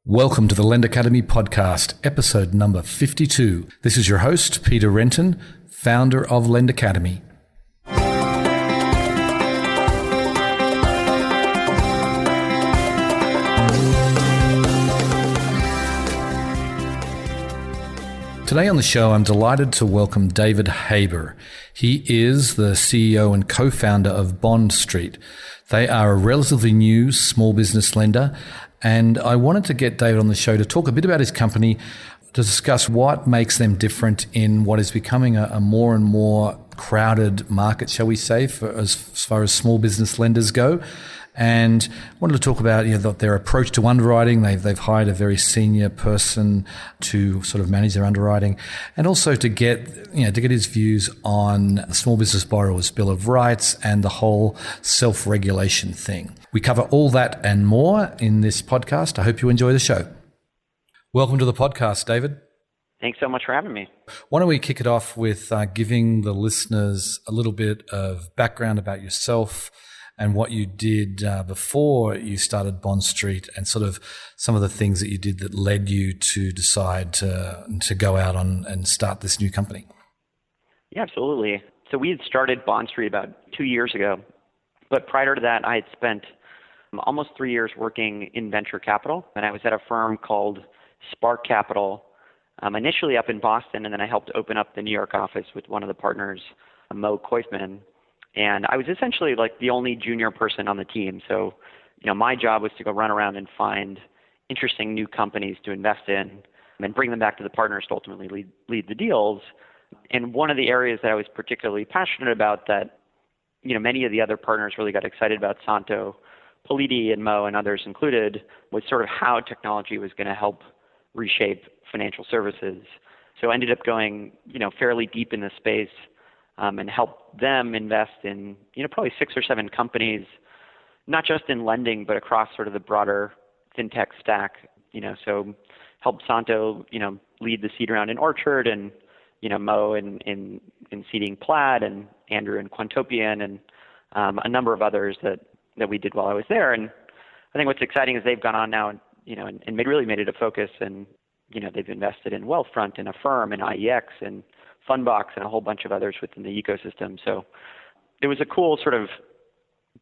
Welcome to the Lend Academy podcast, episode number 52. This is your host, Peter Renton, founder of Lend Academy. Today on the show, I'm delighted to welcome David Haber. He is the CEO and co-founder of Bond Street. They are a relatively new small business lender, and I wanted to get David on the show to talk a bit about his company, to discuss what makes them different in what is becoming a more and more crowded market, shall we say, as far as small business lenders go. And wanted to talk about their approach to underwriting. They've hired a very senior person to sort of manage their underwriting, and also to get his views on the Small Business Borrowers Bill of Rights and the whole self-regulation thing. We cover all that and more in this podcast. I hope you enjoy the show. Welcome to the podcast, David. Thanks so much for having me. Why don't we kick it off with giving the listeners a little bit of background about yourself and what you did before you started Bond Street, and sort of some of the things that you did that led you to decide to go out on and start this new company. Yeah, absolutely. So we had started Bond Street about 2 years ago, but prior to that, I had spent almost 3 years working in venture capital, and I was at a firm called Spark Capital, initially up in Boston, and then I helped open up the New York office with one of the partners, Mo Koifman. And I was essentially like the only junior person on the team. So, my job was to go run around and find interesting new companies to invest in and bring them back to the partners to ultimately lead the deals. And one of the areas that I was particularly passionate about that, many of the other partners really got excited about, Santo, Politi, and Mo, and others included, was sort of how technology was going to help reshape financial services. So I ended up going, fairly deep in the space, and help them invest in, probably 6 or 7 companies, not just in lending, but across sort of the broader fintech stack. So helped Santo, lead the seed round in Orchard, and, Mo in seeding Plaid, and Andrew in Quantopian, and a number of others that we did while I was there. And I think what's exciting is they've gone on now and really made it a focus, and, they've invested in Wealthfront and Affirm and IEX and Fundbox and a whole bunch of others within the ecosystem. So it was a cool sort of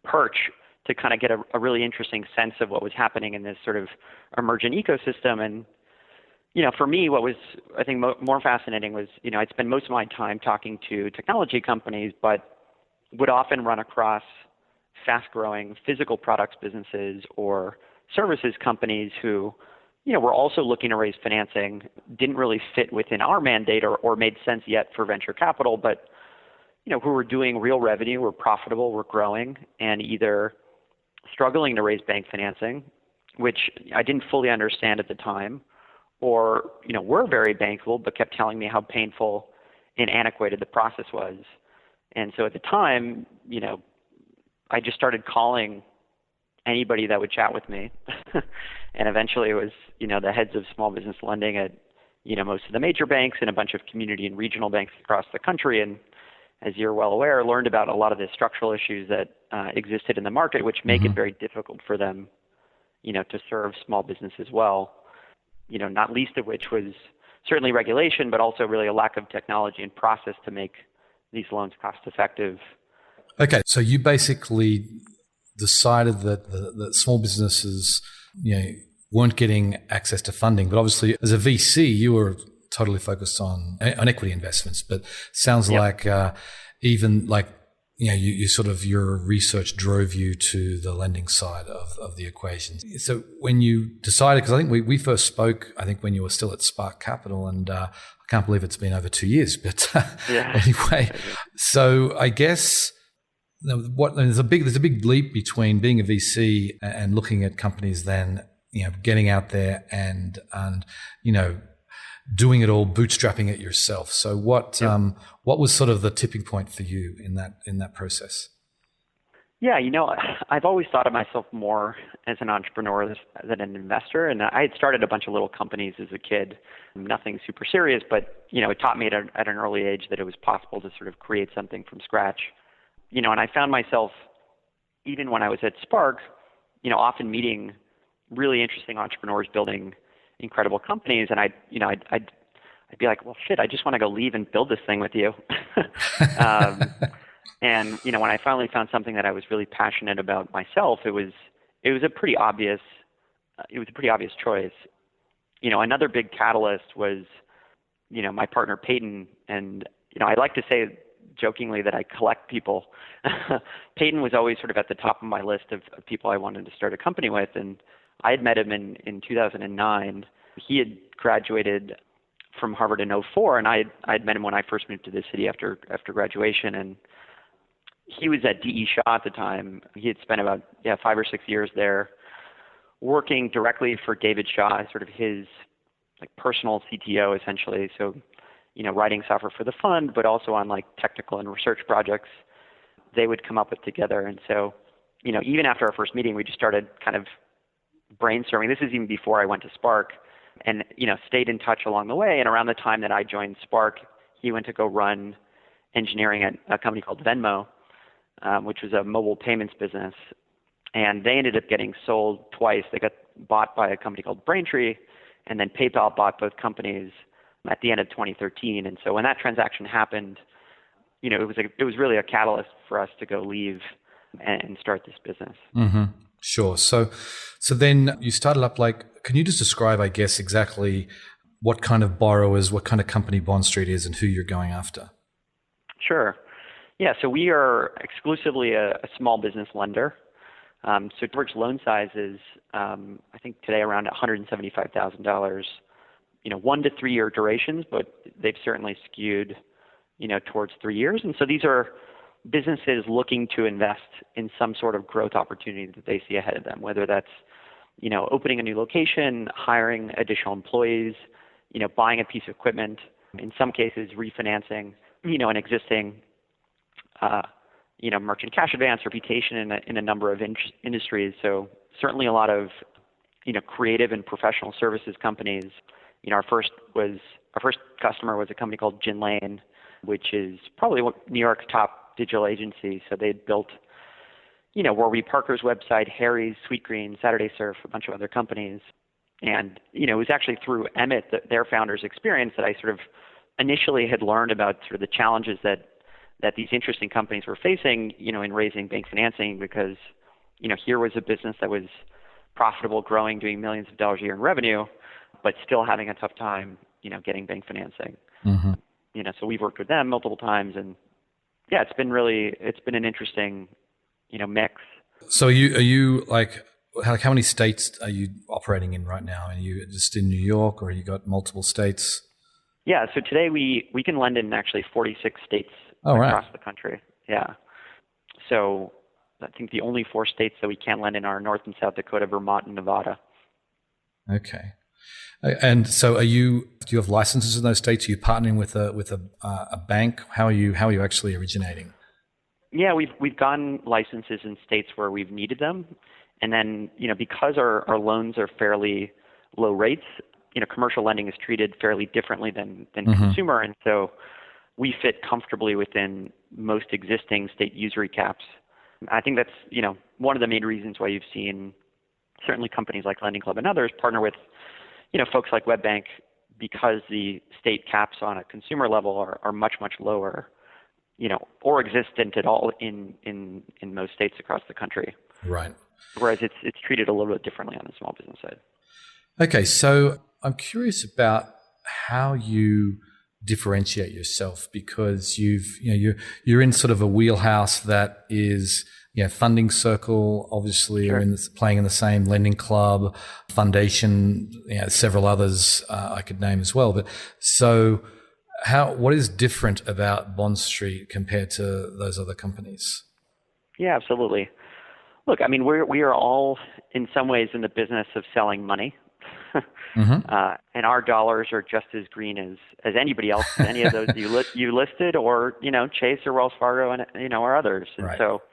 perch to kind of get a really interesting sense of what was happening in this sort of emergent ecosystem. And, for me, what was, I think, more fascinating was, I'd spend most of my time talking to technology companies, but would often run across fast-growing physical products businesses or services companies who, we're also looking to raise financing, didn't really fit within our mandate or made sense yet for venture capital, but, who were doing real revenue, were profitable, were growing, and either struggling to raise bank financing, which I didn't fully understand at the time, or, were very bankable, but kept telling me how painful and antiquated the process was. And so at the time, I just started calling anybody that would chat with me. And eventually it was, the heads of small business lending at, most of the major banks and a bunch of community and regional banks across the country. And as you're well aware, learned about a lot of the structural issues that existed in the market, which make it very difficult for them, to serve small business as well. Not least of which was certainly regulation, but also really a lack of technology and process to make these loans cost effective. Okay, so you basically decided that small businesses, weren't getting access to funding, but obviously as a VC, you were totally focused on equity investments. But sounds like you sort of, your research drove you to the lending side of the equation. So when you decided, because I think we first spoke, I think when you were still at Spark Capital, and I can't believe it's been over 2 years, but anyway, so I guess there's a big leap between being a VC and looking at companies, then getting out there and doing it all, bootstrapping it yourself. So what was sort of the tipping point for you in that process? Yeah, I've always thought of myself more as an entrepreneur than an investor, and I had started a bunch of little companies as a kid, nothing super serious, but it taught me at an early age that it was possible to sort of create something from scratch. And I found myself, even when I was at Spark, often meeting really interesting entrepreneurs building incredible companies, and I'd be like, well, shit, I just want to go leave and build this thing with you. And when I finally found something that I was really passionate about myself, it was a pretty obvious choice. Another big catalyst was my partner Peyton, and I like to say jokingly that I collect people. Peyton was always sort of at the top of my list of people I wanted to start a company with, and I had met him in 2009. He had graduated from Harvard in '04, and I had met him when I first moved to the city after graduation, and he was at D.E. Shaw at the time. He had spent about 5 or 6 years there, working directly for David Shaw, sort of his personal CTO essentially. So, writing software for the fund, but also on technical and research projects they would come up with together. And so, even after our first meeting, we just started kind of brainstorming. This is even before I went to Spark, and stayed in touch along the way. And around the time that I joined Spark, he went to go run engineering at a company called Venmo, which was a mobile payments business. And they ended up getting sold twice. They got bought by a company called Braintree, and then PayPal bought both companies at the end of 2013. And so when that transaction happened, it was really a catalyst for us to go leave and start this business. Mm-hmm. Sure. So then you started up can you just describe, I guess, exactly what kind of borrowers, what kind of company Bond Street is and who you're going after? Sure. Yeah, so we are exclusively a small business lender. So average loan size is, I think today around $175,000, 1 to 3 year durations, but they've certainly skewed, towards 3 years. And so these are businesses looking to invest in some sort of growth opportunity that they see ahead of them, whether that's, opening a new location, hiring additional employees, buying a piece of equipment, in some cases refinancing, an existing merchant cash advance reputation in a number of industries. So certainly a lot of, creative and professional services companies. Our first customer was a company called Gin Lane, which is probably New York's top digital agency. So they'd built, Warby Parker's website, Harry's, Sweetgreen, Saturday Surf, a bunch of other companies. And, it was actually through Emmett, their founder's experience, that I sort of initially had learned about sort of the challenges that these interesting companies were facing, in raising bank financing, because, here was a business that was profitable, growing, doing millions of dollars a year in revenue, but still having a tough time, getting bank financing. Mm-hmm. So we've worked with them multiple times, and yeah, it's been an interesting, mix. So are you how many states are you operating in right now? Are you just in New York, or you got multiple states? Yeah, so today we can lend in actually 46 states across the country. Yeah. So I think the only 4 states that we can't lend in are North and South Dakota, Vermont, and Nevada. Okay. And so do you have licenses in those states? Are you partnering with a bank? How are you actually originating? Yeah, we've gotten licenses in states where we've needed them. And then, because our loans are fairly low rates, commercial lending is treated fairly differently than Mm-hmm. consumer. And so we fit comfortably within most existing state usury caps. I think that's, one of the main reasons why you've seen certainly companies like Lending Club and others partner with, folks like WebBank, because the state caps on a consumer level are much, much lower, or existent at all in most states across the country. Right. Whereas it's treated a little bit differently on the small business side. Okay, so I'm curious about how you differentiate yourself, because you're in sort of a wheelhouse that is funding circle, obviously. Sure. You're playing in the same Lending Club, Foundation, several others I could name as well. But so what is different about Bond Street compared to those other companies? Yeah, absolutely. Look, I mean, we are all in some ways in the business of selling money. Mm-hmm. And our dollars are just as green as anybody else, any of those you listed, or Chase or Wells Fargo and or others. And Right. so,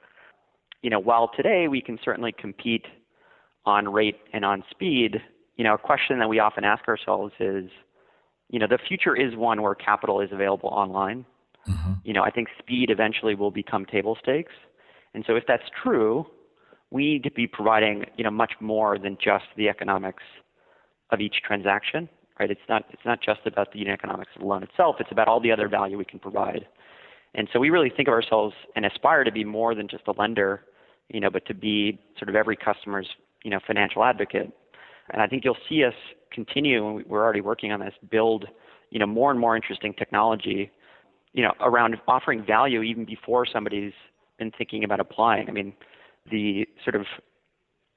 while today we can certainly compete on rate and on speed, a question that we often ask ourselves is, the future is one where capital is available online. Mm-hmm. I think speed eventually will become table stakes. And so if that's true, we need to be providing, much more than just the economics of each transaction, right? It's not just about the unit economics of the loan itself. It's about all the other value we can provide. And so we really think of ourselves and aspire to be more than just a lender, but to be sort of every customer's, financial advocate. And I think you'll see us continue, and we're already working on this, build, more and more interesting technology, around offering value even before somebody's been thinking about applying. I mean, the sort of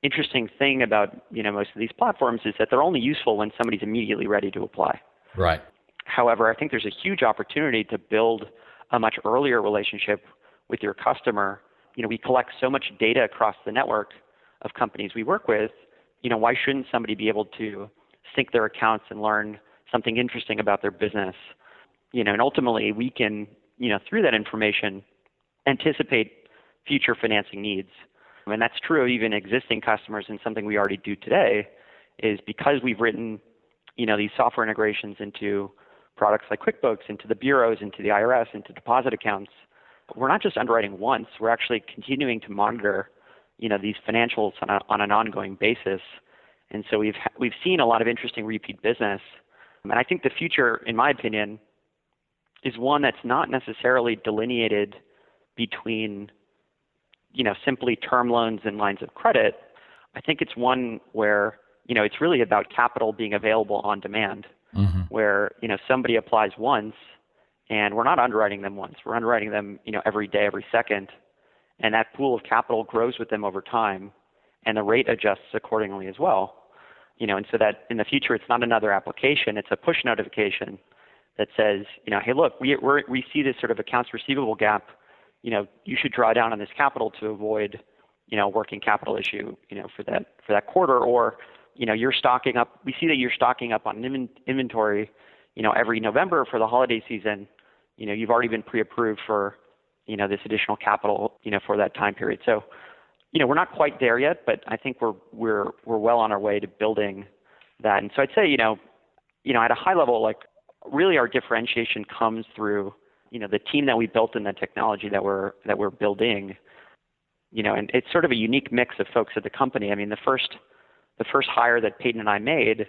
interesting thing about, most of these platforms is that they're only useful when somebody's immediately ready to apply. Right. However, I think there's a huge opportunity to build a much earlier relationship with your customer. We collect so much data across the network of companies we work with. Why shouldn't somebody be able to sync their accounts and learn something interesting about their business? And ultimately we can, through that information, anticipate future financing needs. And that's true of even existing customers, and something we already do today is because we've written, these software integrations into products like QuickBooks, into the bureaus, into the IRS, into deposit accounts. We're not just underwriting once, we're actually continuing to monitor, these financials on an ongoing basis. And so we've seen a lot of interesting repeat business. And I think the future, in my opinion, is one that's not necessarily delineated between, simply term loans and lines of credit. I think it's one where, it's really about capital being available on demand, where, somebody applies once and we're not underwriting them once. We're underwriting them, every day, every second. And that pool of capital grows with them over time, and the rate adjusts accordingly as well. And so that in the future, it's not another application, it's a push notification that says, hey, look, we see this sort of accounts receivable gap. You should draw down on this capital to avoid, working capital issue, for that quarter. Or, you're stocking up. We see that you're stocking up on inventory, every November for the holiday season. You've already been pre-approved for, this additional capital, for that time period. So, we're not quite there yet, but I think we're well on our way to building that. And so I'd say, at a high level, like really our differentiation comes through, the team that we built and the technology that we're building, and it's sort of a unique mix of folks at the company. I mean, the first hire that Peyton and I made,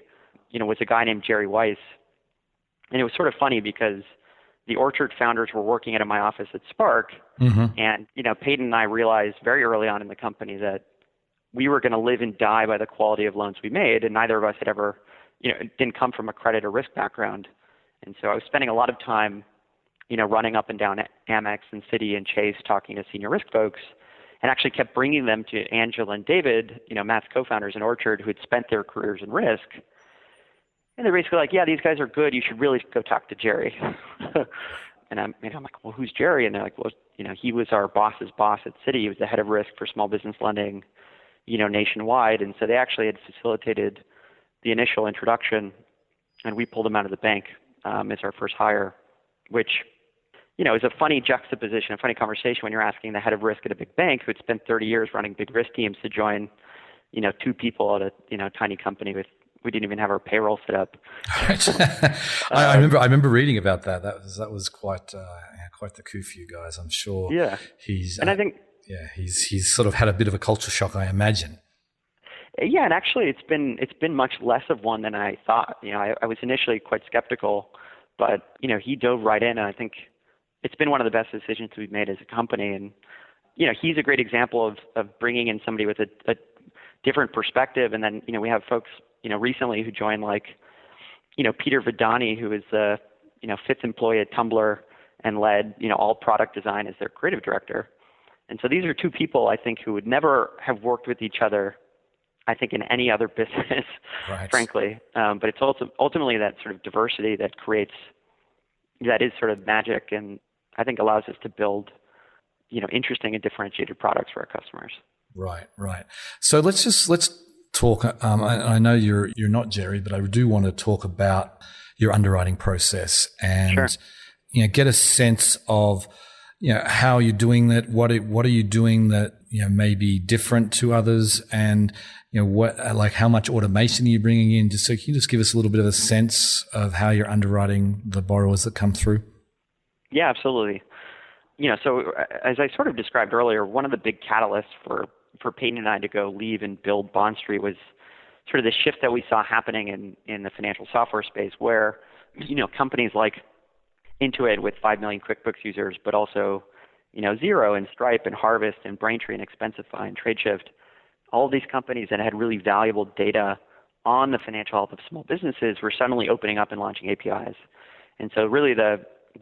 was a guy named Jerry Weiss. And it was sort of funny because the Orchard founders were working at my office at Spark. And, Peyton and I realized very early on in the company that we were going to live and die by the quality of loans we made. And neither of us had ever, didn't come from a credit or risk background. And so I was spending a lot of time, running up and down Amex and Citi and Chase talking to senior risk folks, and actually kept bringing them to Angela and David, Matt's co-founders in Orchard, who had spent their careers in risk. And they're basically like, yeah, these guys are good. You should really go talk to Jerry. And I'm like, well, who's Jerry? And they're like, well, he was our boss's boss at Citi. He was the head of risk for small business lending, nationwide. And so they actually had facilitated the initial introduction, and we pulled him out of the bank as our first hire, which, is a funny juxtaposition, a funny conversation when you're asking the head of risk at a big bank who had spent 30 years running big risk teams to join, two people at a, tiny company we didn't even have our payroll set up. I remember reading about that. That was quite the coup for you guys, I'm sure. Yeah. I think he's sort of had a bit of a culture shock, I imagine. Yeah, and actually it's been much less of one than I thought. I was initially quite skeptical, but he dove right in, and I think it's been one of the best decisions we've made as a company. And he's a great example of bringing in somebody with a different perspective. And then we have folks recently who joined, like Peter Vidani, who is the fifth employee at Tumblr and led all product design as their creative director. And so these are two people I think who would never have worked with each other, I think, in any other business, right, frankly. But it's also ultimately that sort of diversity that is sort of magic, and I think allows us to build, interesting and differentiated products for our customers. Right. So let's talk. I know you're not Jerry, but I do want to talk about your underwriting process and get a sense of how you're doing that. What are you doing that may be different to others, and how much automation are you bringing in? Can you just give us a little bit of a sense of how you're underwriting the borrowers that come through? Yeah, absolutely. So as I sort of described earlier, one of the big catalysts for Peyton and I to go leave and build Bond Street was sort of the shift that we saw happening in the financial software space, where companies like Intuit with 5 million QuickBooks users, but also Xero and Stripe and Harvest and Braintree and Expensify and Tradeshift, all of these companies that had really valuable data on the financial health of small businesses were suddenly opening up and launching APIs. And so really the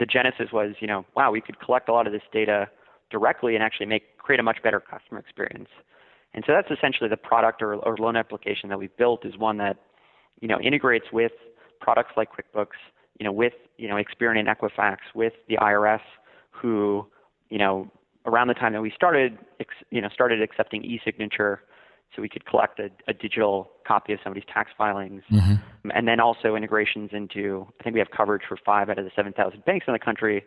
genesis was, wow, we could collect a lot of this data directly and actually create a much better customer experience. And so that's essentially the product or loan application that we've built, is one that integrates with products like QuickBooks, with Experian and Equifax, with the IRS, who around the time that we started accepting e-signature, so we could collect a digital copy of somebody's tax filings. Mm-hmm. And then also integrations into, I think we have coverage for 5 out of the 7,000 banks in the country,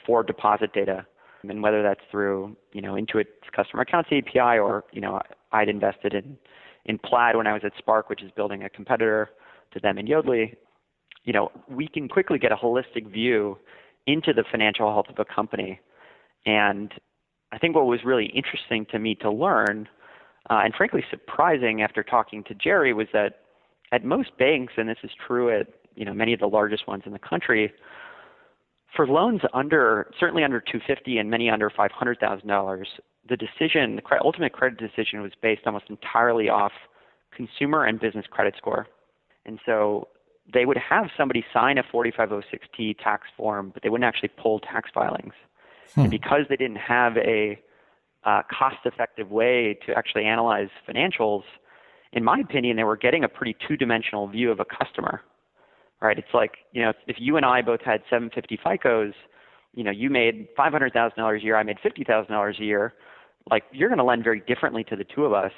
for deposit data. And whether that's through, Intuit's customer accounts API, or, I'd invested in Plaid when I was at Spark, which is building a competitor to them in Yodlee. We can quickly get a holistic view into the financial health of a company. And I think what was really interesting to me to learn, and frankly surprising after talking to Jerry, was that at most banks, and this is true at many of the largest ones in the country, for loans certainly under $250 and many under $500,000, the ultimate credit decision was based almost entirely off consumer and business credit score. And so they would have somebody sign a 4506T tax form, but they wouldn't actually pull tax filings. And because they didn't have a cost-effective way to actually analyze financials, in my opinion, they were getting a pretty two-dimensional view of a customer. Right? It's like, if you and I both had 750 FICOs, you made $500,000 a year, I made $50,000 a year, like, you're going to lend very differently to the two of us.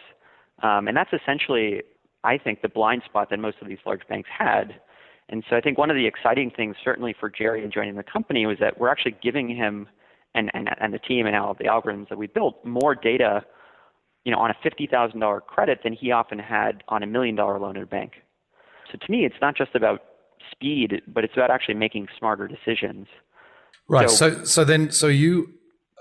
And that's essentially, I think, the blind spot that most of these large banks had. And so I think one of the exciting things, certainly for Jerry in joining the company, was that we're actually giving him and the team and all of the algorithms that we built more data, on a $50,000 credit than he often had on $1 million loan at a bank. So to me, it's not just about speed, but it's about actually making smarter decisions. Right. So you,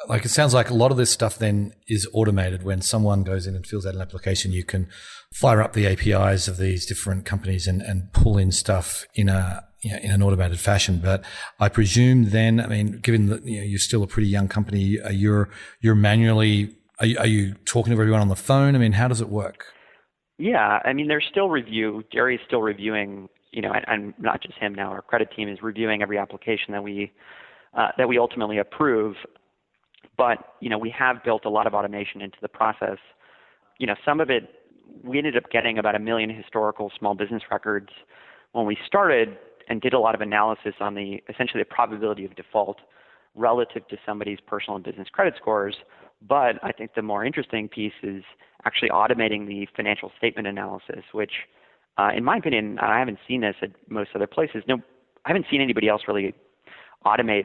like, it sounds like a lot of this stuff then is automated. When someone goes in and fills out an application, you can fire up the APIs of these different companies and pull in stuff in in an automated fashion. But I presume then, given that you're still a pretty young company, you're manually, are you talking to everyone on the phone? How does it work? Yeah, there's still review. Jerry's still reviewing, and not just him now. Our credit team is reviewing every application that we ultimately approve. But we have built a lot of automation into the process. Some of it, we ended up getting about 1 million historical small business records when we started, and did a lot of analysis on essentially the probability of default relative to somebody's personal and business credit scores. But I think the more interesting piece is actually automating the financial statement analysis, which, in my opinion, I haven't seen this at most other places. No, I haven't seen anybody else really automate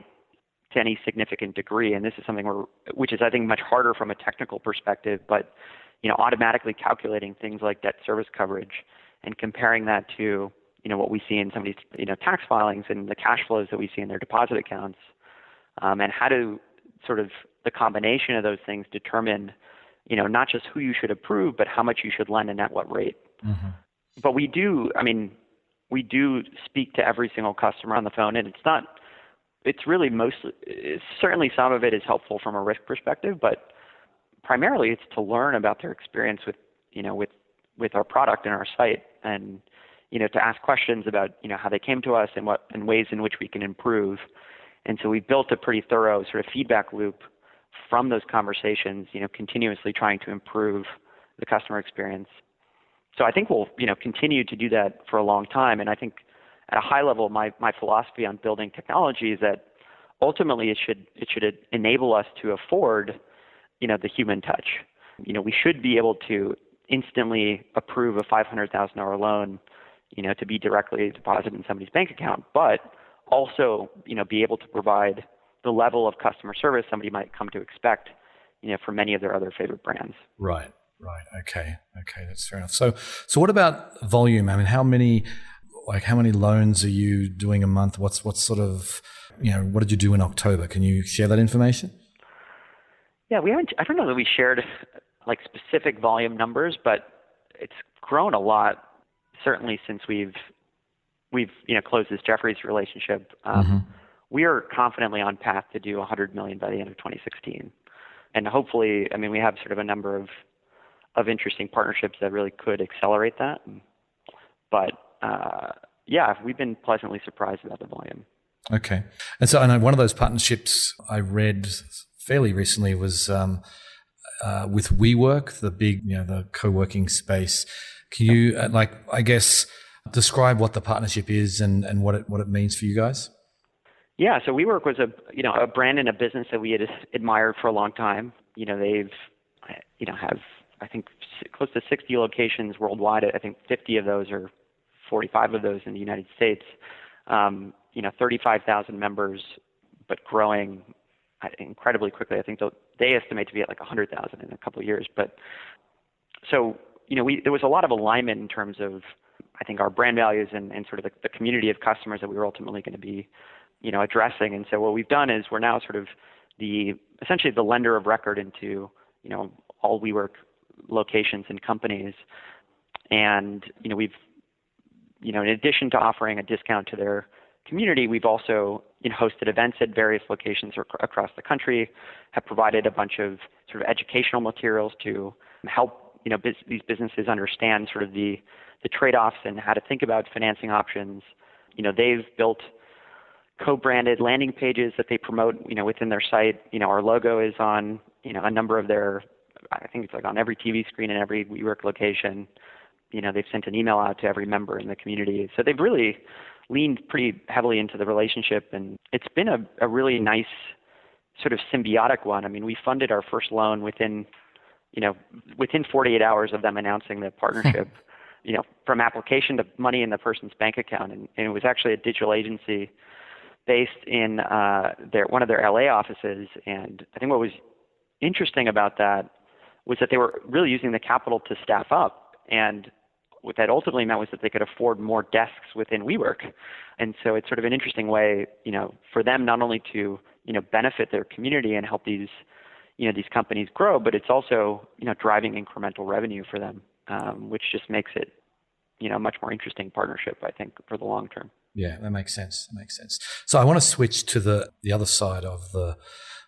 to any significant degree. And this is something which is, I think, much harder from a technical perspective, but, automatically calculating things like debt service coverage and comparing that to, what we see in somebody's, tax filings and the cash flows that we see in their deposit accounts, and how to sort of the combination of those things determine, not just who you should approve, but how much you should lend and at what rate. Mm-hmm. But we do speak to every single customer on the phone, and certainly some of it is helpful from a risk perspective, but primarily it's to learn about their experience with our product and our site, and, to ask questions about, how they came to us and ways in which we can improve. And so we built a pretty thorough sort of feedback loop from those conversations, continuously trying to improve the customer experience. So I think we'll, continue to do that for a long time. And I think at a high level, my philosophy on building technology is that ultimately it should enable us to afford, the human touch. We should be able to instantly approve a $500,000 loan, to be directly deposited in somebody's bank account, but also, be able to provide the level of customer service somebody might come to expect, for many of their other favorite brands. Right. Okay. That's fair enough. So what about volume? How many loans are you doing a month? What's sort of, what did you do in October? Can you share that information? Yeah, I don't know that we shared like specific volume numbers, but it's grown a lot, certainly since we've closed this Jefferies relationship. We are confidently on path to do 100 million by the end of 2016. And hopefully, I mean, we have sort of a number of interesting partnerships that really could accelerate that. But yeah, we've been pleasantly surprised about the volume. Okay. And so I know one of those partnerships I read fairly recently was with WeWork, the big, the co-working space. Can you, I guess, describe what the partnership is and what it means for you guys? Yeah, so WeWork was a brand and a business that we had admired for a long time. They've have I think close to 60 locations worldwide. I think 50 of those or 45 of those in the United States. 35,000 members, but growing incredibly quickly. I think they estimate to be at like 100,000 in a couple of years. But so there was a lot of alignment in terms of I think our brand values and sort of the community of customers that we were ultimately going to be addressing. And so what we've done is we're now sort of essentially the lender of record into, all WeWork locations and companies. And, we've, in addition to offering a discount to their community, we've also, hosted events at various locations across the country, have provided a bunch of sort of educational materials to help, these businesses understand sort of the trade-offs and how to think about financing options. They've built co-branded landing pages that they promote, within their site. Our logo is on, a number of their, I think it's like on every TV screen in every WeWork location. They've sent an email out to every member in the community. So they've really leaned pretty heavily into the relationship, and it's been a really nice sort of symbiotic one. I mean, we funded our first loan within 48 hours of them announcing the partnership, from application to money in the person's bank account. And it was actually a digital agency based in one of their LA offices. And I think what was interesting about that was that they were really using the capital to staff up. And what that ultimately meant was that they could afford more desks within WeWork. And so it's sort of an interesting way, for them not only to, benefit their community and help these companies grow, but it's also, driving incremental revenue for them, which just makes it, a much more interesting partnership, I think, for the long term. Yeah, that makes sense. So I want to switch to the other side of the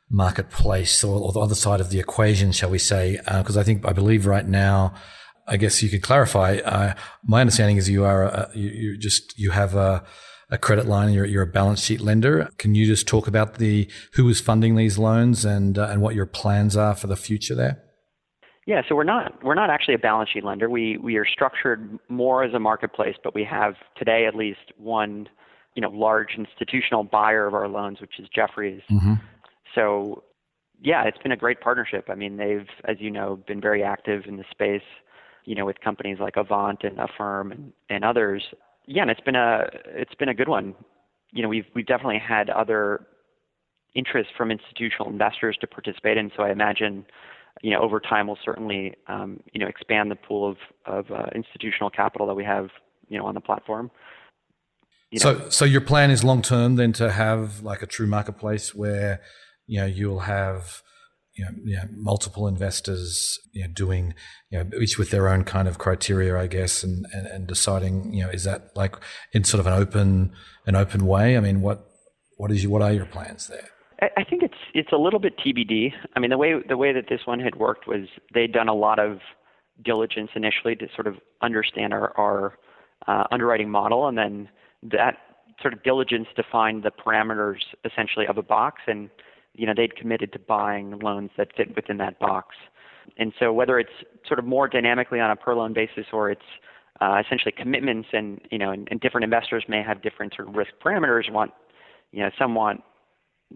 marketplace or the other side of the equation, shall we say, because I believe right now, I guess you could clarify. My understanding is you have a credit line. You're a balance sheet lender. Can you just talk about who is funding these loans and what your plans are for the future there? Yeah, so we're not actually a balance sheet lender. We are structured more as a marketplace, but we have today at least one, large institutional buyer of our loans, which is Jefferies. Mm-hmm. So yeah, it's been a great partnership. I mean, they've, as you know, been very active in the space, with companies like Avant and Affirm and others. Yeah, and it's been a good one. We've definitely had other interest from institutional investors to participate in. So I imagine, over time we'll certainly, expand the pool of institutional capital that we have, on the platform. So your plan is long term then to have like a true marketplace where, you'll have, multiple investors, doing, each with their own kind of criteria, I guess, and deciding, is that like in sort of an open way? I mean, what are your plans there? I think it's a little bit TBD. I mean, the way that this one had worked was they'd done a lot of diligence initially to sort of understand our underwriting model, and then that sort of diligence defined the parameters essentially of a box, and they'd committed to buying loans that fit within that box. And so whether it's sort of more dynamically on a per loan basis or it's essentially commitments, and and different investors may have different sort of risk parameters. Some want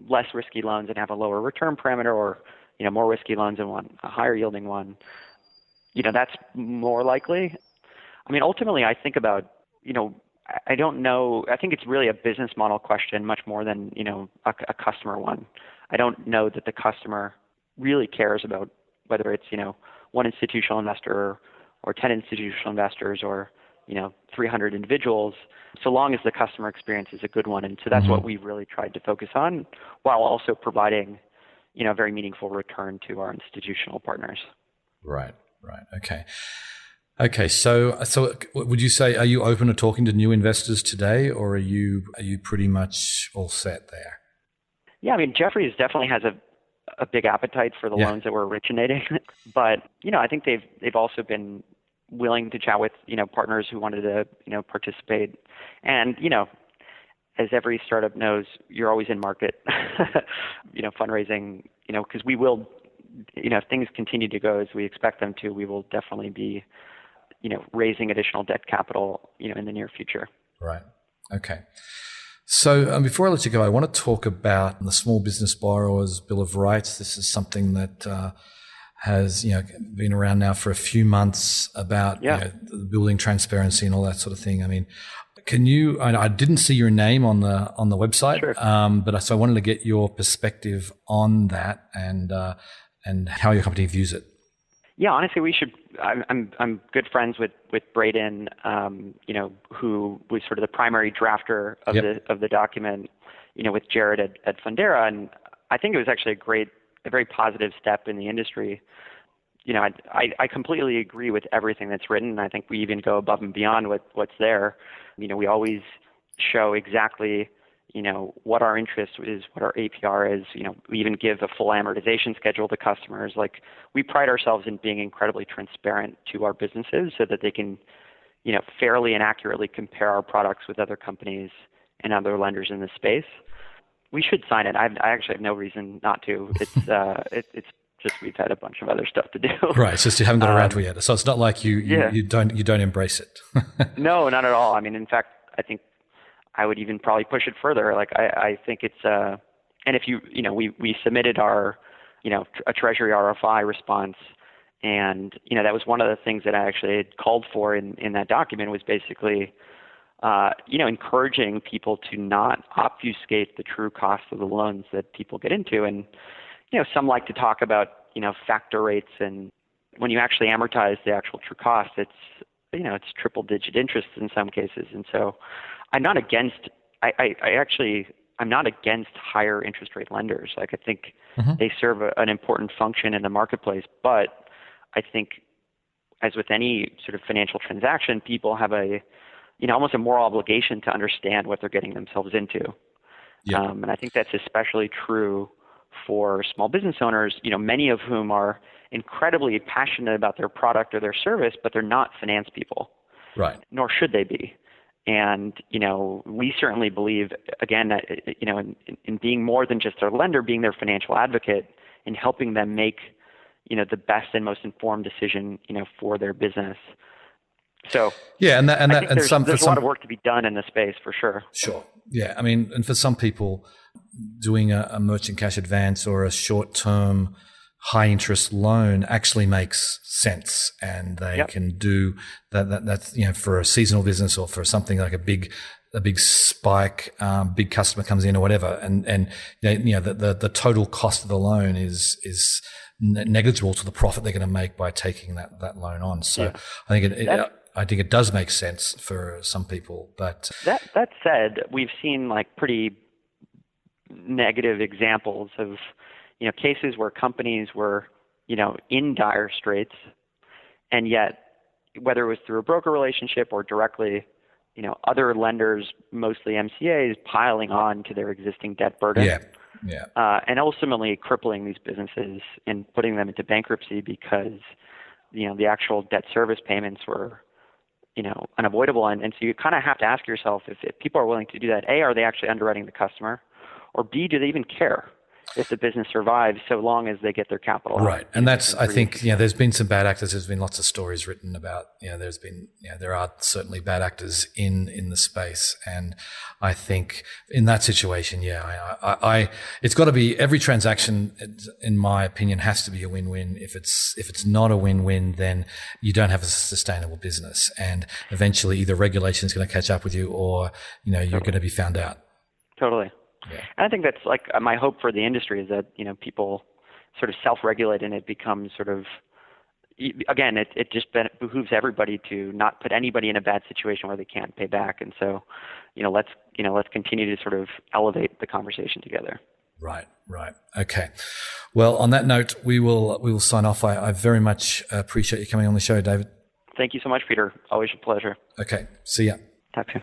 less risky loans and have a lower return parameter, or more risky loans and want a higher yielding one. That's more likely. I mean, ultimately, I think about I don't know. I think it's really a business model question much more than a customer one. I don't know that the customer really cares about whether it's one institutional investor or 10 institutional investors or 300 individuals, so long as the customer experience is a good one. And so that's what we've really tried to focus on, while also providing a very meaningful return to our institutional partners. Right. Right. Okay. Okay. So would you say, are you open to talking to new investors today, or are you pretty much all set there? Yeah, I mean, Jefferies definitely has a big appetite for the Yeah. loans that we're originating, but I think they've also been willing to chat with partners who wanted to participate, and as every startup knows, you're always in market, fundraising, because we will, if things continue to go as we expect them to, we will definitely be, raising additional debt capital, in the near future. Right. Okay. So before I let you go, I want to talk about the Small Business Borrowers Bill of Rights. This is something that has been around now for a few months about the building transparency and all that sort of thing. I mean, can you? I didn't see your name on the website, Sure. So I wanted to get your perspective on that and how your company views it. Yeah, honestly, we should. I'm good friends with Braden, who was sort of the primary drafter of the document, with Jared at Fundera, and I think it was actually a very positive step in the industry. I completely agree with everything that's written. I think we even go above and beyond what's there. We always show exactly what our interest is, what our APR is. We even give a full amortization schedule to customers. Like, we pride ourselves in being incredibly transparent to our businesses so that they can, fairly and accurately compare our products with other companies and other lenders in this space. We should sign it. I actually have no reason not to. It's it's just we've had a bunch of other stuff to do. Right. It's just you haven't got around to it yet. So it's not like you don't embrace it. No, not at all. I mean, in fact, I think I would even probably push it further. Like, I think it's and if we submitted our a Treasury RFI response, and that was one of the things that I actually had called for in that document, was basically encouraging people to not obfuscate the true cost of the loans that people get into. And some like to talk about factor rates, and when you actually amortize the actual true cost, it's it's triple digit interest in some cases. And so I'm not against I'm not against higher interest rate lenders. Like, I think they serve an important function in the marketplace, but I think, as with any sort of financial transaction, people have almost a moral obligation to understand what they're getting themselves into. Yeah. And I think that's especially true for small business owners, many of whom are incredibly passionate about their product or their service, but they're not finance people. Right. Nor should they be. And, we certainly believe, again, that, in being more than just their lender, being their financial advocate, and helping them make, the best and most informed decision, for their business. So yeah, there's a lot of work to be done in this space, for sure. Sure. Yeah. I mean, and for some people, doing a merchant cash advance or a short-term high interest loan actually makes sense, and they can do that. That's, for a seasonal business or for something like a big spike, big customer comes in or whatever. And the total cost of the loan is negligible to the profit they're going to make by taking that loan on. So I think it does make sense for some people, but that said, we've seen like pretty negative examples of cases where companies were in dire straits, and yet, whether it was through a broker relationship or directly, other lenders, mostly MCAs, piling on to their existing debt burden, and ultimately crippling these businesses and putting them into bankruptcy because the actual debt service payments were unavoidable. And so you kind of have to ask yourself, if people are willing to do that, A, are they actually underwriting the customer? Or B, do they even care if the business survives so long as they get their capital out? Right. And that's, I think, there's been some bad actors. There's been lots of stories written about, there are certainly bad actors in the space. And I think in that situation, it's got to be, every transaction, in my opinion, has to be a win-win. If it's not a win-win, then you don't have a sustainable business. And eventually either regulation is going to catch up with you, or, you're going to be found out. Totally. Yeah. And I think that's like my hope for the industry, is that people sort of self-regulate, and it becomes sort of, again, it just behooves everybody to not put anybody in a bad situation where they can't pay back. And so, let's continue to sort of elevate the conversation together. Right. Okay. Well, on that note, we will sign off. I very much appreciate you coming on the show, David. Thank you so much, Peter. Always a pleasure. Okay. See ya. Talk to you.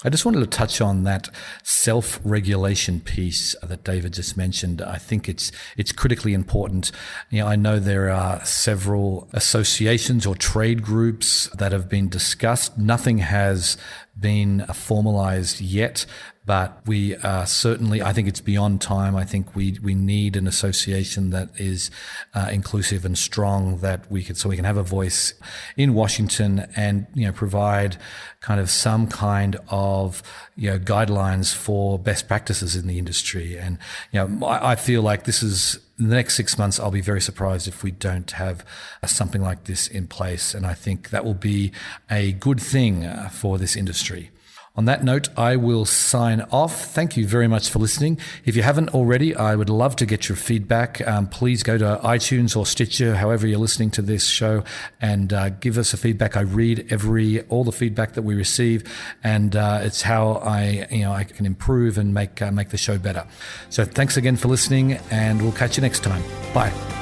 I just wanted to touch on that self-regulation piece that David just mentioned. I think it's critically important. I know there are several associations or trade groups that have been discussed. Nothing has been formalized yet, but we are certainly, I think it's beyond time. I think we need an association that is inclusive and strong, so we can have a voice in Washington and, provide kind of some kind of, guidelines for best practices in the industry. And, I feel like this is, in the next 6 months, I'll be very surprised if we don't have something like this in place. And I think that will be a good thing for this industry. On that note, I will sign off. Thank you very much for listening. If you haven't already, I would love to get your feedback. Please go to iTunes or Stitcher, however you're listening to this show, and give us a feedback. I read all the feedback that we receive, and it's how I can improve and make the show better. So thanks again for listening, and we'll catch you next time. Bye.